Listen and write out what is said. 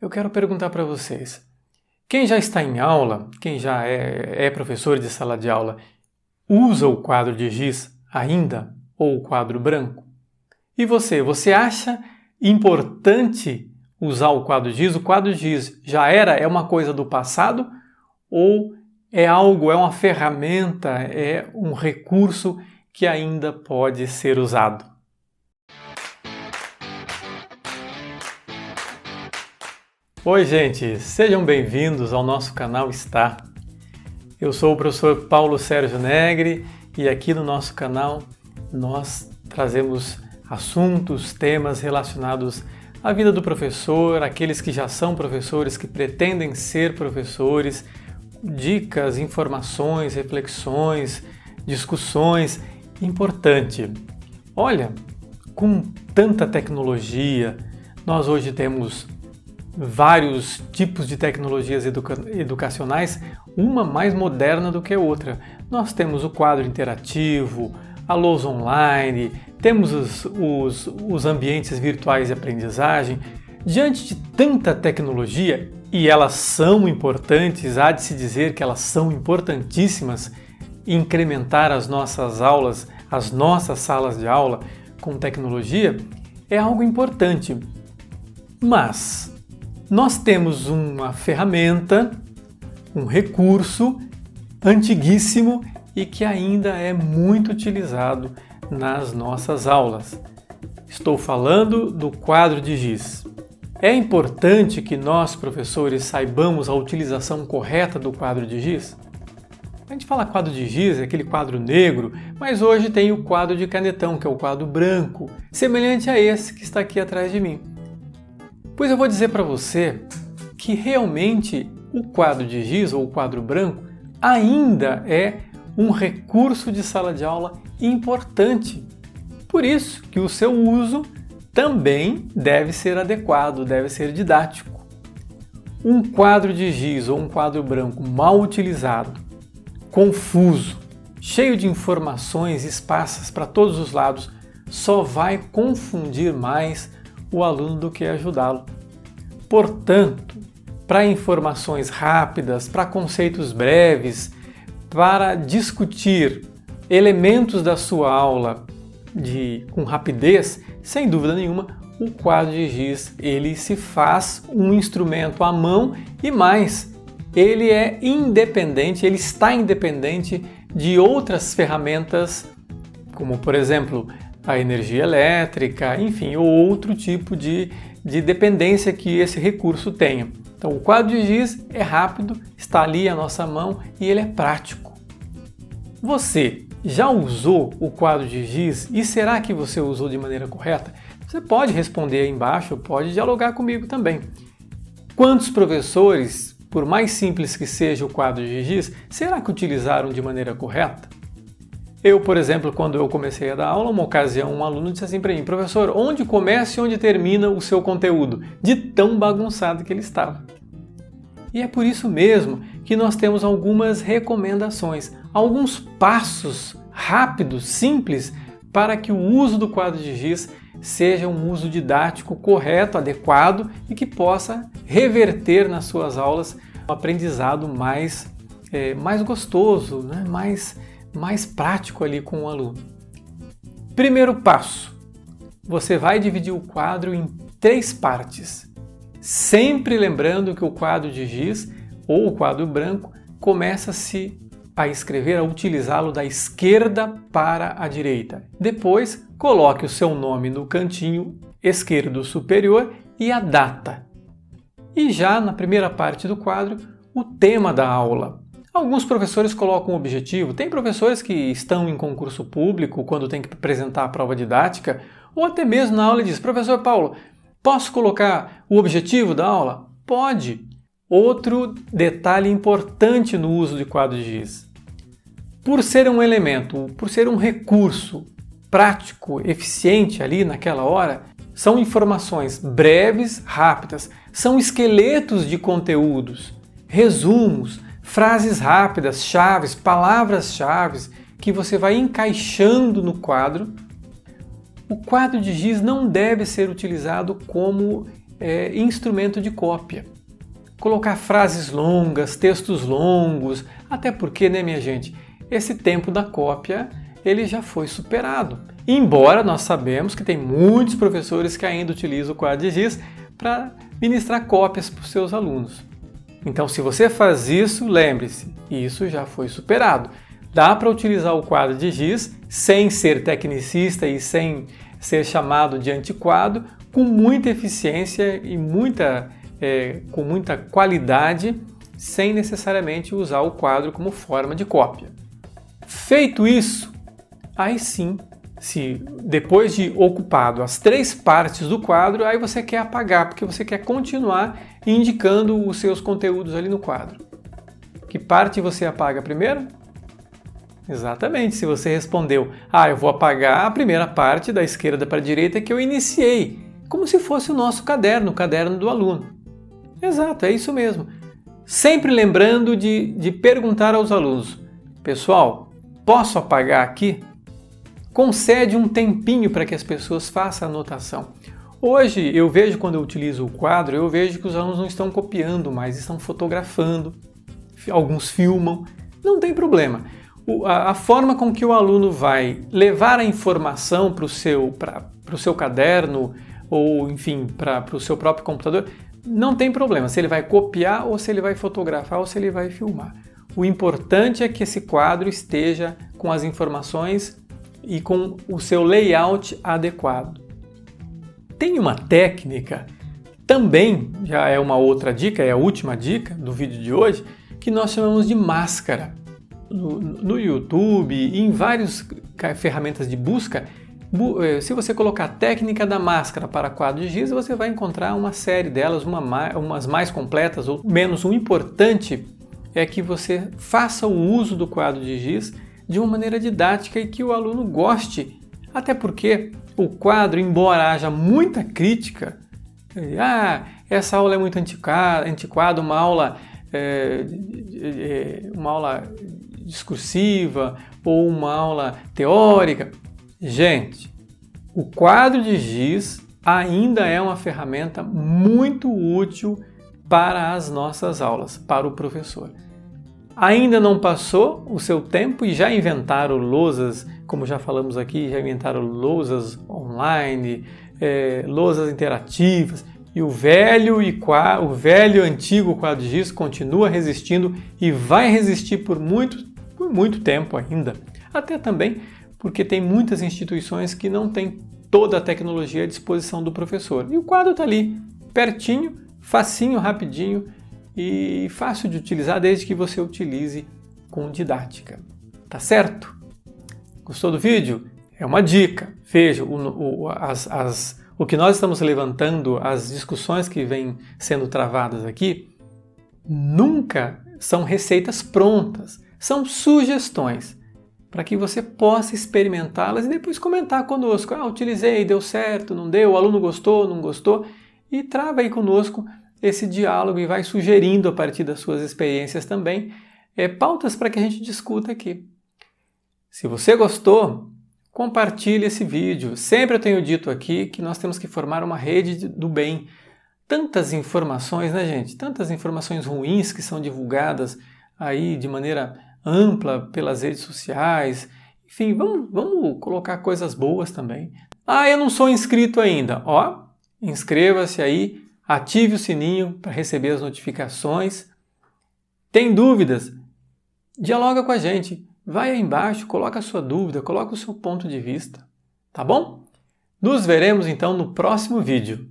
eu quero perguntar para vocês. Quem já está em aula, quem já é professor de sala de aula, usa o quadro de giz ainda ou o quadro branco? E você acha importante usar o quadro de giz? O quadro de giz é uma coisa do passado ou é uma ferramenta, é um recurso que ainda pode ser usado? Oi, gente! Sejam bem-vindos ao nosso canal Está. Eu sou o professor Paulo Sérgio Negri e aqui no nosso canal nós trazemos assuntos, temas relacionados à vida do professor, aqueles que já são professores, que pretendem ser professores, dicas, informações, reflexões, discussões. Importante. Olha, com tanta tecnologia, nós hoje temos vários tipos de tecnologias educacionais, uma mais moderna do que a outra. Nós temos o quadro interativo, a lousa online, temos os ambientes virtuais de aprendizagem. Diante de tanta tecnologia, e elas são importantes, há de se dizer que elas são importantíssimas, incrementar as nossas aulas, as nossas salas de aula com tecnologia é algo importante. Mas nós temos uma ferramenta, um recurso antiguíssimo e que ainda é muito utilizado nas nossas aulas. Estou falando do quadro de giz. É importante que nós, professores, saibamos a utilização correta do quadro de giz? A gente fala quadro de giz, é aquele quadro negro, mas hoje tem o quadro de canetão, que é o quadro branco, semelhante a esse que está aqui atrás de mim. Pois eu vou dizer para você que realmente o quadro de giz ou o quadro branco ainda é um recurso de sala de aula importante. Por isso que o seu uso também deve ser adequado, deve ser didático. Um quadro de giz ou um quadro branco mal utilizado, confuso, cheio de informações esparsas para todos os lados, só vai confundir mais o aluno do que ajudá-lo. Portanto, para informações rápidas, para conceitos breves, para discutir elementos da sua aula com rapidez, sem dúvida nenhuma, o quadro de giz ele se faz um instrumento à mão e mais, ele é independente, ele está independente de outras ferramentas, como por exemplo a energia elétrica, enfim, ou outro tipo de dependência que esse recurso tenha. Então o quadro de giz é rápido, está ali à nossa mão e ele é prático. Você já usou o quadro de giz e será que você usou de maneira correta? Você pode responder aí embaixo, pode dialogar comigo também. Quantos professores, por mais simples que seja o quadro de giz, será que utilizaram de maneira correta? Eu, por exemplo, quando eu comecei a dar aula, uma ocasião um aluno disse assim para mim: professor, onde começa e onde termina o seu conteúdo? De tão bagunçado que ele estava. E é por isso mesmo que nós temos algumas recomendações, alguns passos rápidos, simples, para que o uso do quadro de giz seja um uso didático correto, adequado e que possa reverter nas suas aulas um aprendizado mais gostoso, né? mais prático ali com o aluno. Primeiro passo, você vai dividir o quadro em 3 partes. Sempre lembrando que o quadro de giz ou o quadro branco começa-se a escrever, a utilizá-lo da esquerda para a direita. Depois, coloque o seu nome no cantinho esquerdo superior e a data. E já na primeira parte do quadro, o tema da aula. Alguns professores colocam um objetivo, tem professores que estão em concurso público quando tem que apresentar a prova didática, ou até mesmo na aula diz: professor Paulo, posso colocar o objetivo da aula? Pode! Outro detalhe importante no uso de quadro de giz. Por ser um elemento, por ser um recurso prático, eficiente ali naquela hora, são informações breves, rápidas, são esqueletos de conteúdos, resumos, frases rápidas, chaves, palavras-chave que você vai encaixando no quadro. O quadro de giz não deve ser utilizado como instrumento de cópia. Colocar frases longas, textos longos, até porque, né, minha gente, esse tempo da cópia ele já foi superado. Embora nós sabemos que tem muitos professores que ainda utilizam o quadro de giz para ministrar cópias para os seus alunos. Então, se você faz isso, lembre-se, isso já foi superado. Dá para utilizar o quadro de giz sem ser tecnicista e sem ser chamado de antiquado, com muita eficiência e com muita qualidade, sem necessariamente usar o quadro como forma de cópia. Feito isso, aí sim, se depois de ocupado as 3 partes do quadro, aí você quer apagar, porque você quer continuar indicando os seus conteúdos ali no quadro. Que parte você apaga primeiro? Exatamente, se você respondeu, eu vou apagar a primeira parte da esquerda para a direita que eu iniciei, como se fosse o nosso caderno, o caderno do aluno. Exato, é isso mesmo. Sempre lembrando de perguntar aos alunos, pessoal, posso apagar aqui? Concede um tempinho para que as pessoas façam a anotação. Hoje, eu vejo quando eu utilizo o quadro, eu vejo que os alunos não estão copiando mais, estão fotografando, alguns filmam, não tem problema. A forma com que o aluno vai levar a informação para o seu caderno, ou enfim, para o seu próprio computador, não tem problema se ele vai copiar ou se ele vai fotografar ou se ele vai filmar. O importante é que esse quadro esteja com as informações e com o seu layout adequado. Tem uma técnica, também já é uma outra dica, é a última dica do vídeo de hoje, que nós chamamos de máscara. No YouTube e em várias ferramentas de busca, se você colocar a técnica da máscara para quadro de giz, você vai encontrar uma série delas, umas mais completas ou menos. O importante é que você faça o uso do quadro de giz de uma maneira didática e que o aluno goste. Até porque o quadro, embora haja muita crítica, essa aula é muito antiquada, uma aula discursiva ou uma aula teórica. Gente, o quadro de giz ainda é uma ferramenta muito útil para as nossas aulas, para o professor. Ainda não passou o seu tempo e já inventaram lousas, como já falamos aqui, já inventaram lousas online, lousas interativas, e o velho antigo quadro de giz continua resistindo e vai resistir por muito tempo ainda. Até também porque tem muitas instituições que não têm toda a tecnologia à disposição do professor. E o quadro está ali, pertinho, facinho, rapidinho e fácil de utilizar desde que você utilize com didática. Tá certo? Gostou do vídeo? É uma dica. Veja, o que nós estamos levantando, as discussões que vêm sendo travadas aqui, nunca são receitas prontas, são sugestões para que você possa experimentá-las e depois comentar conosco. Utilizei, deu certo, não deu, o aluno gostou, não gostou, e trava aí conosco esse diálogo e vai sugerindo a partir das suas experiências também pautas para que a gente discuta aqui. Se você gostou, compartilhe esse vídeo. Sempre eu tenho dito aqui que nós temos que formar uma rede do bem. Tantas informações, né, gente? Tantas informações ruins que são divulgadas aí de maneira ampla pelas redes sociais. Enfim, vamos colocar coisas boas também. Eu não sou inscrito ainda. Inscreva-se aí, ative o sininho para receber as notificações. Tem dúvidas? Dialoga com a gente. Vai aí embaixo, coloca a sua dúvida, coloca o seu ponto de vista. Tá bom? Nos veremos então no próximo vídeo.